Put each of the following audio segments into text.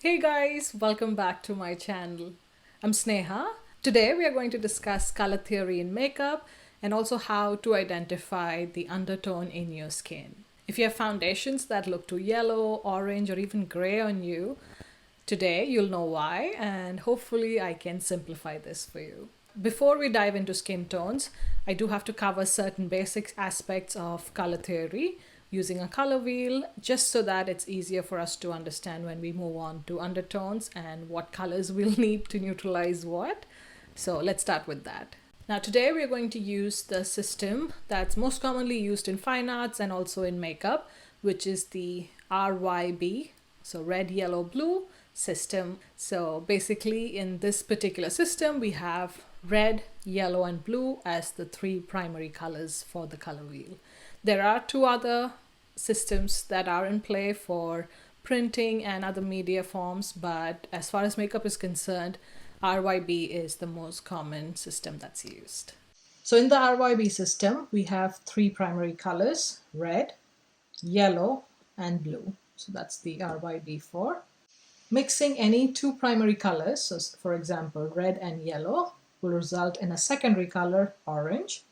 Hey guys, welcome back to my channel. I'm Sneha. Today we are going to discuss color theory in makeup and also how to identify the undertone in your skin. If you have foundations that look too yellow, orange, or even gray on you, today you'll know why, and hopefully I can simplify this for you. Before we dive into skin tones, I do have to cover certain basic aspects of color theory using a color wheel just so that it's easier for us to understand when we move on to undertones and what colors we'll need to neutralize what. So let's start with that. Now today we're going to use the system that's most commonly used in fine arts and also in makeup, which is the RYB, so red, yellow, blue system. So basically in this particular system we have red, yellow and blue as the three primary colors for the color wheel. There are two other systems that are in play for printing and other media forms, but as far as makeup is concerned, RYB is the most common system that's used. So in the RYB system, we have three primary colors: red, yellow, and blue. So that's the RYB for. Mixing any two primary colors, so for example, red and yellow, will result in a secondary color, orange.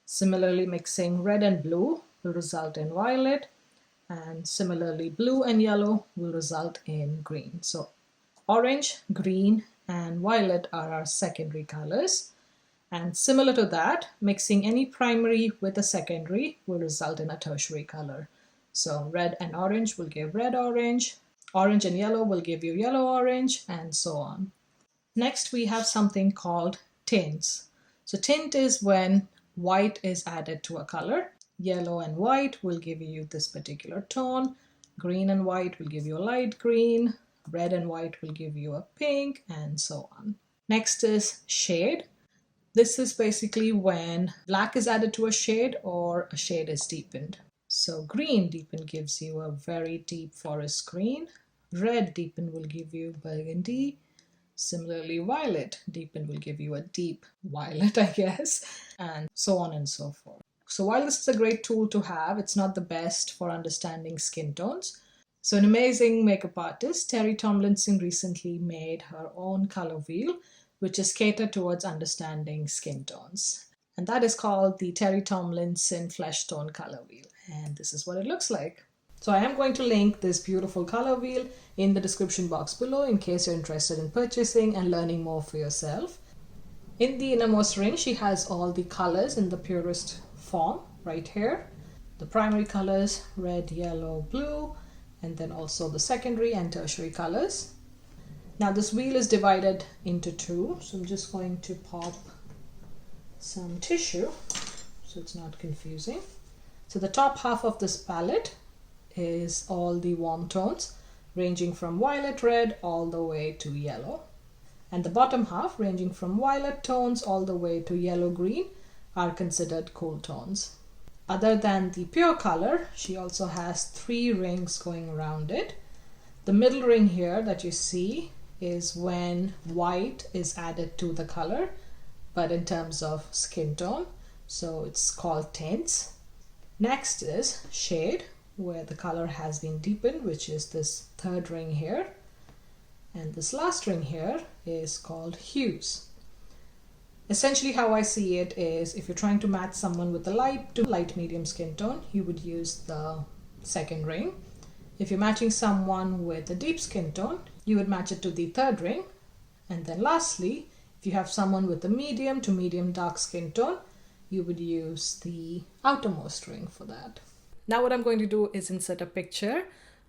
Similarly, mixing red and blue will result in violet, and similarly, blue and yellow will result in green. So orange, green, and violet are our secondary colors. And similar to that, mixing any primary with a secondary will result in a tertiary color. So red and orange will give red-orange, orange and yellow will give you yellow-orange, and so on. Next, we have something called tints. So tint is when white is added to a color. Yellow and white will give you this particular tone. Green and white will give you a light green. Red and white will give you a pink, and so on. Next is shade. This is basically when black is added to a shade or a shade is deepened. So green deepened gives you a very deep forest green. Red deepened will give you burgundy. Similarly, violet deepened will give you a deep violet, I guess, and so on and so forth. So while this is a great tool to have, it's not the best for understanding skin tones. So an amazing makeup artist, Terri Tomlinson, recently made her own color wheel, which is catered towards understanding skin tones. And that is called the Terri Tomlinson Flesh Tone Color Wheel. And this is what it looks like. So I am going to link this beautiful color wheel in the description box below in case you're interested in purchasing and learning more for yourself. In the innermost ring, she has all the colors in the purest form right here. The primary colors, red, yellow, blue, and then also the secondary and tertiary colors. Now this wheel is divided into two, so I'm just going to pop some tissue so it's not confusing. So the top half of this palette is all the warm tones ranging from violet red all the way to yellow, and the bottom half ranging from violet tones all the way to yellow green are considered cool tones. Other than the pure color, she also has three rings going around it. The middle ring here that you see is when white is added to the color, but in terms of skin tone, so it's called tints. Next is shade, where the color has been deepened, which is this third ring here. And this last ring here is called hues. Essentially how I see it is, if you're trying to match someone with a light to light medium skin tone, you would use the second ring. If you're matching someone with a deep skin tone, you would match it to the third ring. And then lastly, if you have someone with a medium to medium dark skin tone, you would use the outermost ring for that. Now what I'm going to do is insert a picture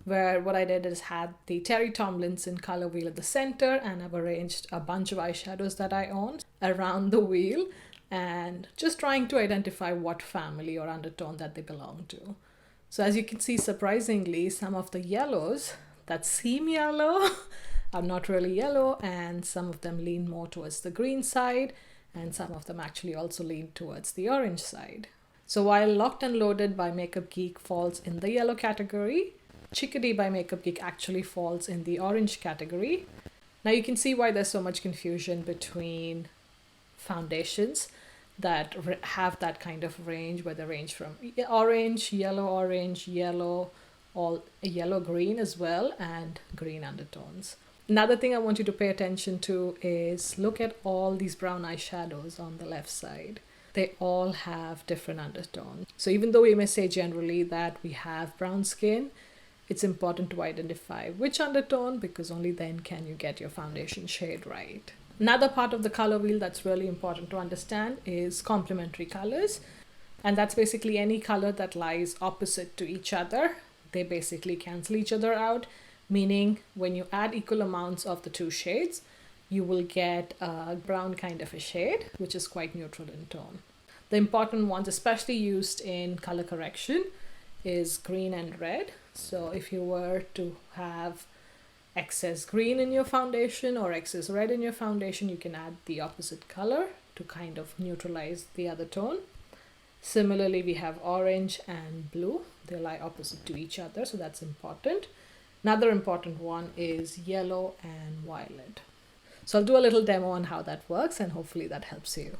where what I did is had the Terri Tomlinson color wheel at the center, and I've arranged a bunch of eyeshadows that I own around the wheel and just trying to identify what family or undertone that they belong to. So as you can see, surprisingly, some of the yellows that seem yellow are not really yellow, and some of them lean more towards the green side, and some of them actually also lean towards the orange side. So while Locked and Loaded by Makeup Geek falls in the yellow category, Chickadee by Makeup Geek actually falls in the orange category. Now you can see why there's so much confusion between foundations that have that kind of range, where they range from orange, yellow, all yellow green as well and green undertones. Another thing I want you to pay attention to is look at all these brown eyeshadows on the left side. They all have different undertones. So even though we may say generally that we have brown skin, it's important to identify which undertone, because only then can you get your foundation shade right. Another part of the color wheel that's really important to understand is complementary colors. And that's basically any color that lies opposite to each other. They basically cancel each other out, meaning when you add equal amounts of the two shades, you will get a brown kind of a shade, which is quite neutral in tone. The important ones, especially used in color correction, is green and red. So if you were to have excess green in your foundation or excess red in your foundation, you can add the opposite color to kind of neutralize the other tone. Similarly, we have orange and blue. They lie opposite to each other, so that's important. Another important one is yellow and violet. So I'll do a little demo on how that works, and hopefully that helps you.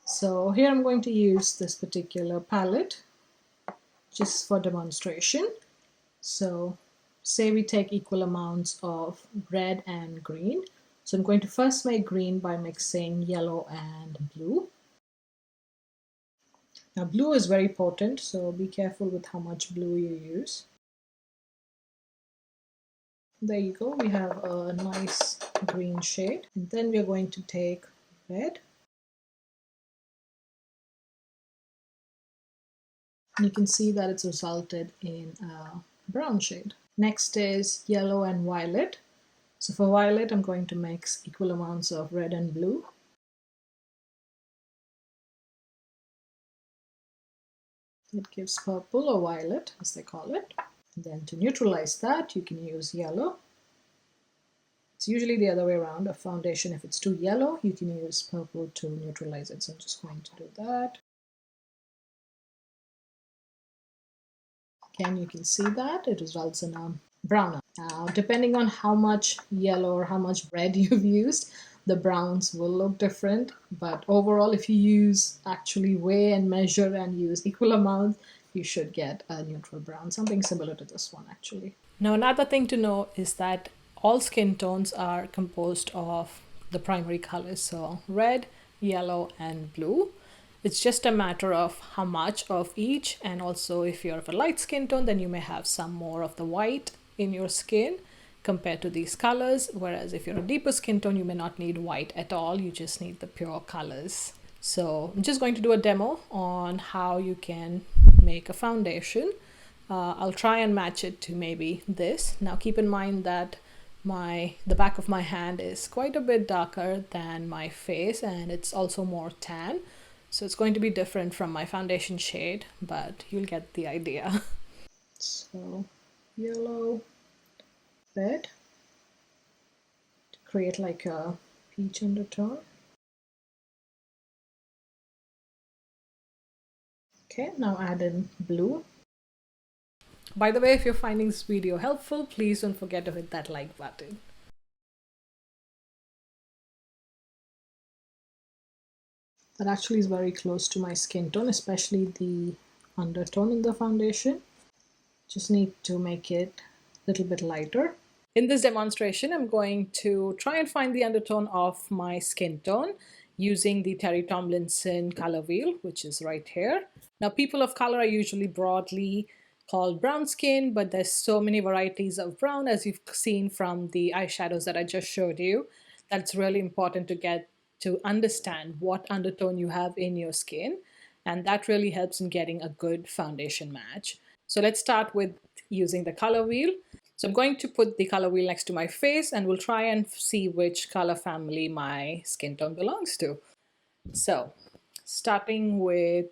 So here I'm going to use this particular palette just for demonstration. So say we take equal amounts of red and green. So I'm going to first make green by mixing yellow and blue. Now blue is very potent, so be careful with how much blue you use. There you go, we have a nice green shade. And then we're going to take red. And you can see that it's resulted in a brown shade. Next is yellow and violet. So for violet, I'm going to mix equal amounts of red and blue. It gives purple or violet, as they call it. And then to neutralize that, you can use yellow. It's usually the other way around. A foundation, if it's too yellow, you can use purple to neutralize it. So I'm just going to do that. Again, you can see that it results in a brown. Now, depending on how much yellow or how much red you've used, the browns will look different. But overall, if you use actually weigh and measure and use equal amounts, you should get a neutral brown, something similar to this one actually. Now, another thing to know is that all skin tones are composed of the primary colors, so red, yellow, and blue. It's just a matter of how much of each, and also if you're of a light skin tone, then you may have some more of the white in your skin compared to these colors, whereas if you're a deeper skin tone, you may not need white at all, you just need the pure colors. So I'm just going to do a demo on how you can make a foundation. I'll try and match it to maybe this. Now keep in mind that the back of my hand is quite a bit darker than my face, and it's also more tan. So it's going to be different from my foundation shade, but you'll get the idea. So yellow, red, to create like a peach undertone. Okay, now add in blue. By the way, if you're finding this video helpful, please don't forget to hit that like button. That actually is very close to my skin tone, especially the undertone in the foundation. Just need to make it a little bit lighter. In this demonstration, I'm going to try and find the undertone of my skin tone using the Terri Tomlinson color wheel, which is right here. Now, people of color are usually broadly called brown skin, but there's so many varieties of brown, as you've seen from the eyeshadows that I just showed you. That's really important to understand what undertone you have in your skin, and that really helps in getting a good foundation match. So let's start with using the color wheel. So I'm going to put the color wheel next to my face, and we'll try and see which color family my skin tone belongs to. So starting with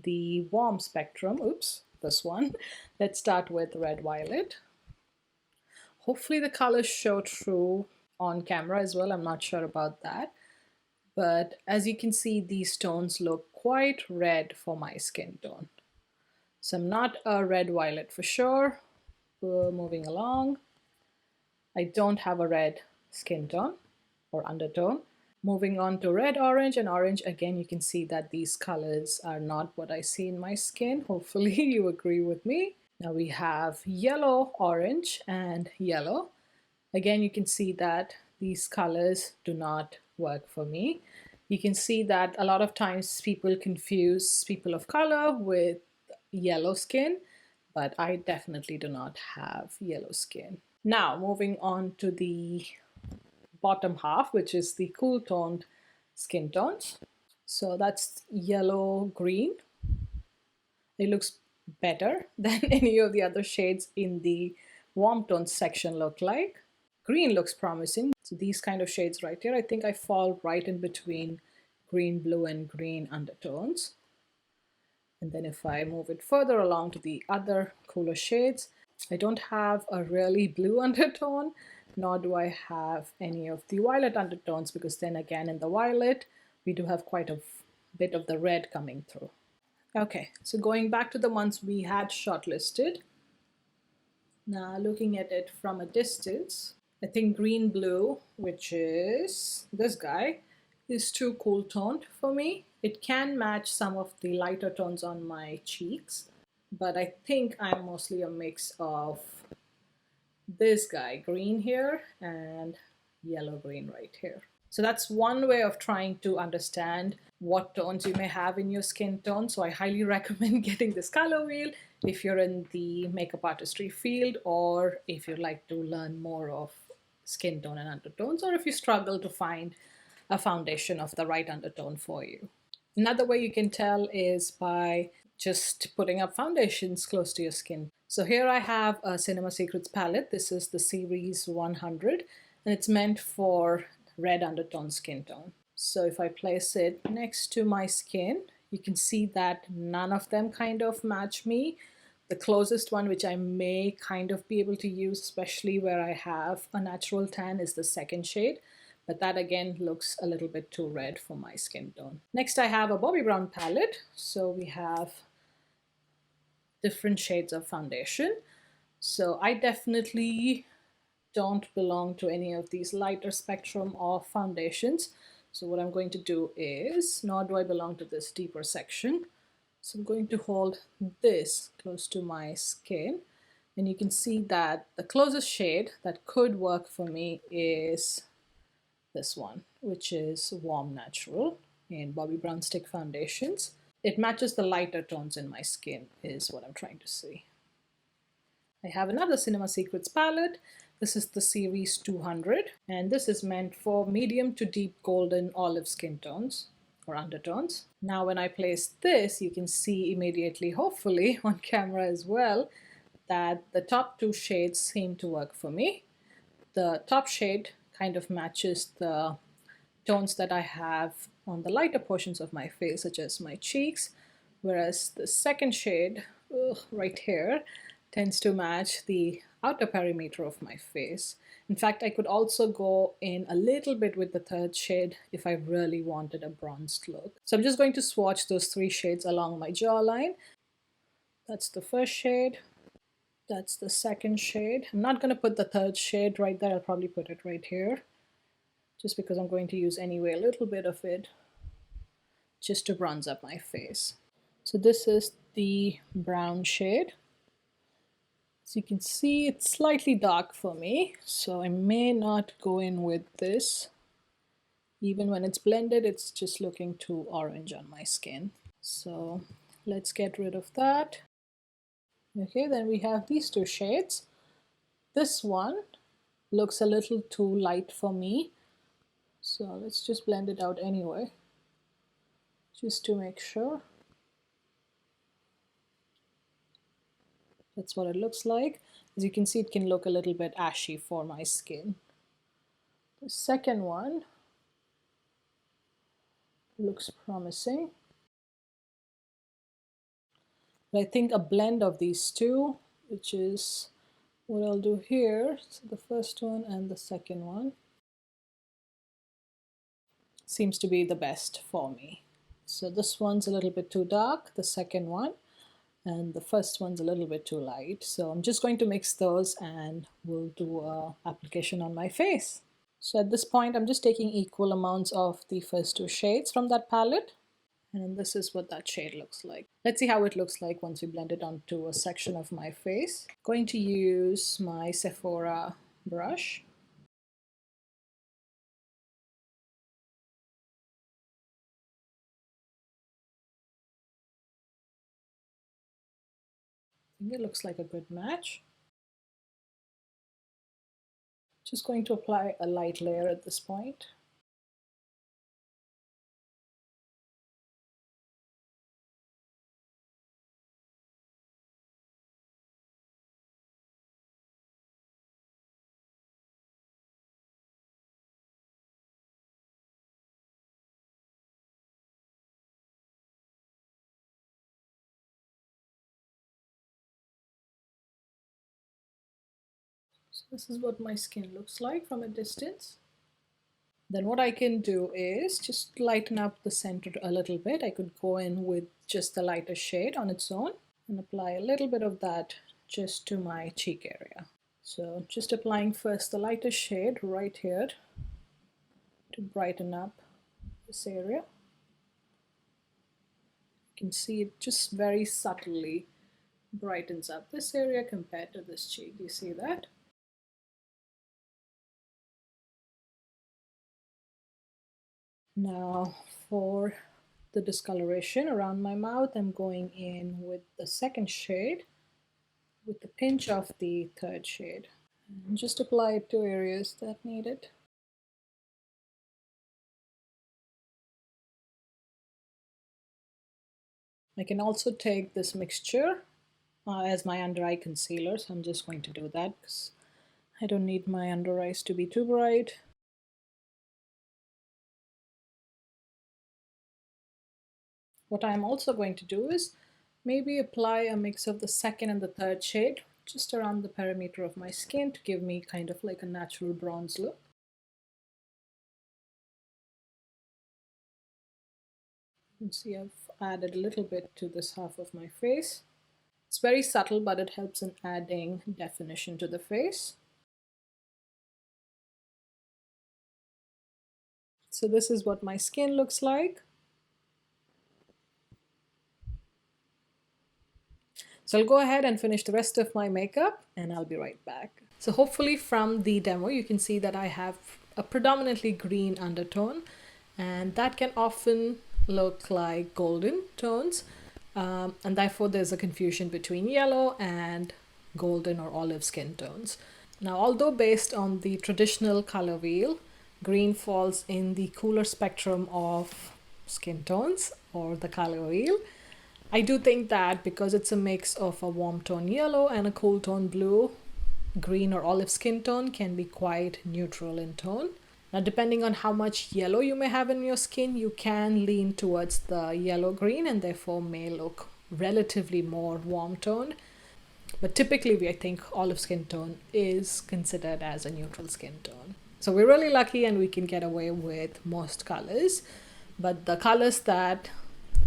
the warm spectrum, oops, this one. Let's start with red violet. Hopefully the colors show true on camera as well. I'm not sure about that. But as you can see, these tones look quite red for my skin tone. So I'm not a red violet for sure. Moving along. I don't have a red skin tone or undertone. Moving on to red, orange, and orange. Again, you can see that these colors are not what I see in my skin. Hopefully you agree with me. Now we have yellow, orange, and yellow. Again, you can see that these colors do not work for me. You can see that a lot of times people confuse people of color with yellow skin, but I definitely do not have yellow skin. Now, moving on to the bottom half, which is the cool toned skin tones. So that's yellow green. It looks better than any of the other shades in the warm tones section look like. Green looks promising. So these kind of shades right here, I think I fall right in between green, blue, and green undertones. And then if I move it further along to the other cooler shades, I don't have a really blue undertone, nor do I have any of the violet undertones, because then again in the violet, we do have quite a bit of the red coming through. Okay, so going back to the ones we had shortlisted, now looking at it from a distance, I think green blue, which is this guy, is too cool toned for me. It can match some of the lighter tones on my cheeks, but I think I'm mostly a mix of this guy, green here, and yellow green right here. So that's one way of trying to understand what tones you may have in your skin tone. So I highly recommend getting this color wheel if you're in the makeup artistry field, or if you'd like to learn more of skin tone and undertones, or if you struggle to find a foundation of the right undertone for you. Another way you can tell is by just putting up foundations close to your skin. So here I have a Cinema Secrets palette. This is the series 100, and it's meant for red undertone skin tone. So if I place it next to my skin, you can see that none of them kind of match me. The closest one, which I may kind of be able to use, especially where I have a natural tan, is the second shade. But that again looks a little bit too red for my skin tone. Next I have a Bobbi Brown palette. So we have different shades of foundation. So I definitely don't belong to any of these lighter spectrum of foundations. So what I'm going to do is, nor do I belong to this deeper section. So I'm going to hold this close to my skin. And you can see that the closest shade that could work for me is this one, which is Warm Natural in Bobbi Brown Stick Foundations. It matches the lighter tones in my skin, is what I'm trying to say. I have another Cinema Secrets palette. This is the series 200, and this is meant for medium to deep golden olive skin tones or undertones. Now when I place this, you can see immediately, hopefully on camera as well, that the top two shades seem to work for me. The top shade kind of matches the tones that I have on the lighter portions of my face, such as my cheeks, whereas the second shade, right here, tends to match the outer perimeter of my face. In fact, I could also go in a little bit with the third shade if I really wanted a bronzed look. So I'm just going to swatch those three shades along my jawline. That's the first shade. That's the second shade. I'm not going to put the third shade right there. I'll probably put it right here, just because I'm going to use anyway a little bit of it just to bronze up my face. So this is the brown shade. So you can see it's slightly dark for me, so I may not go in with this. Even when it's blended, it's just looking too orange on my skin. So let's get rid of that. Okay, then we have these two shades. This one looks a little too light for me, so let's just blend it out anyway, just to make sure. That's what it looks like. As you can see, it can look a little bit ashy for my skin. The second one looks promising. But I think a blend of these two, which is what I'll do here, so the first one and the second one, seems to be the best for me. So this one's a little bit too dark, the second one, and the first one's a little bit too light. So I'm just going to mix those and we'll do a application on my face. So at this point, I'm just taking equal amounts of the first two shades from that palette, And this is what that shade looks like. Let's see how it looks like once we blend it onto a section of my face. Going to use my Sephora brush. I think it looks like a good match. Just going to apply a light layer at this point. So this is what my skin looks like from a distance. Then what I can do is just lighten up the center a little bit. I could go in with just the lighter shade on its own and apply a little bit of that just to my cheek area. So just applying first the lighter shade right here to brighten up this area. You can see it just very subtly brightens up this area compared to this cheek. Do you see that? Now for the discoloration around my mouth, I'm going in with the second shade with a pinch of the third shade. And just apply it to areas that need it. I can also take this mixture as my under eye concealer, so I'm just going to do that because I don't need my under eyes to be too bright. What I'm also going to do is maybe apply a mix of the second and the third shade just around the perimeter of my skin to give me kind of like a natural bronze look. You can see I've added a little bit to this half of my face. It's very subtle, but it helps in adding definition to the face. So this is what my skin looks like. So I'll go ahead and finish the rest of my makeup and I'll be right back. So hopefully from the demo you can see that I have a predominantly green undertone, and that can often look like golden tones, and therefore there's a confusion between yellow and golden or olive skin tones. Now although based on the traditional color wheel, green falls in the cooler spectrum of skin tones or the color wheel, I do think that because it's a mix of a warm tone yellow and a cool tone blue, green or olive skin tone can be quite neutral in tone. Now, depending on how much yellow you may have in your skin, you can lean towards the yellow-green and therefore may look relatively more warm toned. But typically, I think olive skin tone is considered as a neutral skin tone. So we're really lucky and we can get away with most colors. But the colors that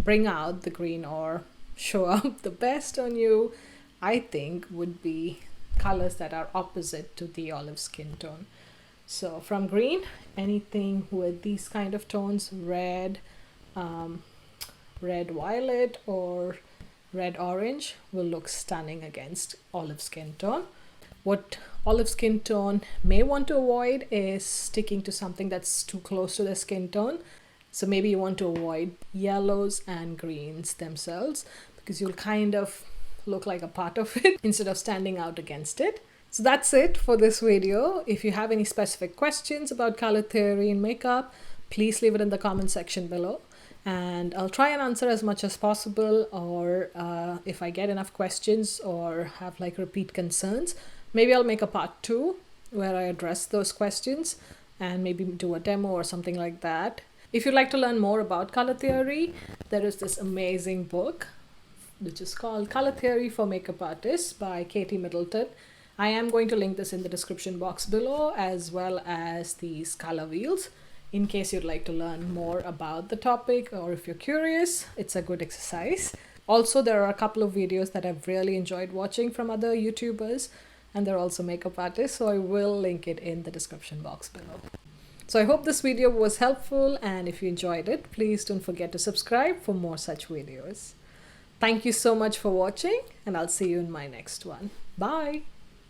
bring out the green or show up the best on you, I think, would be colors that are opposite to the olive skin tone. So from green, anything with these kind of tones, red, red violet or red orange will look stunning against olive skin tone. What olive skin tone may want to avoid is sticking to something that's too close to the skin tone. So maybe you want to avoid yellows and greens themselves because you'll kind of look like a part of it instead of standing out against it. So that's it for this video. If you have any specific questions about color theory in makeup, please leave it in the comment section below. And I'll try and answer as much as possible, or if I get enough questions or have like repeat concerns, maybe I'll make a part 2 where I address those questions and maybe do a demo or something like that. If you'd like to learn more about color theory, there is this amazing book which is called Color Theory for Makeup Artists by Katie Middleton. I am going to link this in the description box below, as well as these color wheels, in case you'd like to learn more about the topic, or if you're curious, it's a good exercise. Also, there are a couple of videos that I've really enjoyed watching from other YouTubers, and they're also makeup artists, so I will link it in the description box below. So I hope this video was helpful, and if you enjoyed it, please don't forget to subscribe for more such videos. Thank you so much for watching, and I'll see you in my next one. Bye!